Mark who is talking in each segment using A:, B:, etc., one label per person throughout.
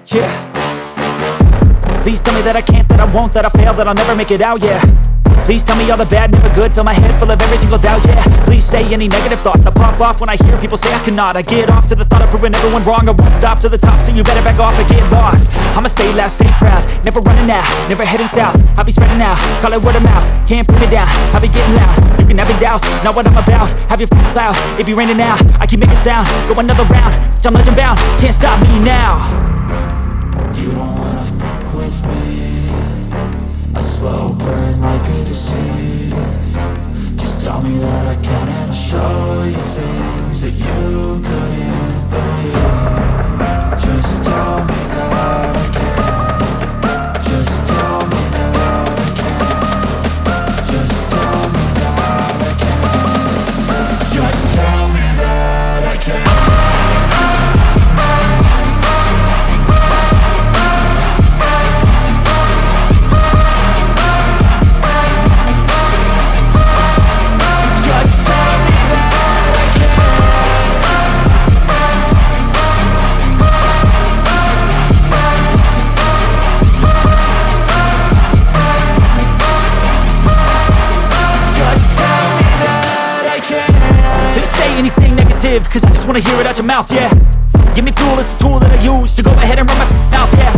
A: Yeah. Please tell me that I can't, that I won't, that I fail, that I'll never make it out, yeah. Please tell me all the bad, never good, fill my head full of every single doubt, yeah. Please say any negative thoughts, I pop off when I hear people say I cannot. I get off to the thought of proving everyone wrong, I won't stop to the top, so you better back off and get lost. I'ma stay loud, stay proud, never running out, never heading south. I'll be spreading out, call it word of mouth, can't put me down, I'll be getting loud. You can have your doubts, not what I'm about, have your cloud, it be raining now. I keep making sound, go another round, I'm legend bound, can't stop me now.
B: You don't wanna fuck with me, a slow burn like a disease. Just tell me that I can and I'll show you things that you couldn't believe. Just tell me that I can. Just tell me that I can. Just tell me that I can. Just tell me that I can.
A: Cause I just wanna hear it out your mouth, yeah. Give me fuel, it's a tool that I use to go ahead and run my mouth, yeah.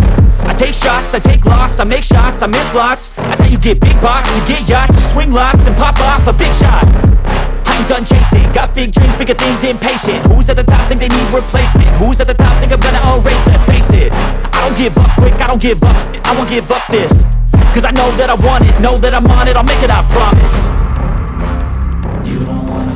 A: I take shots, I take loss, I make shots, I miss lots. That's how you get big box, you get yachts, you swing lots and pop off a big shot. I ain't done chasing, got big dreams, bigger things, impatient. Who's at the top think they need replacement? Who's at the top think I'm gonna erase them? Face it, I don't give up quick, I don't give up, I won't give up this. Cause I know that I want it, know that I'm on it, I'll make it, I promise.
B: You don't wanna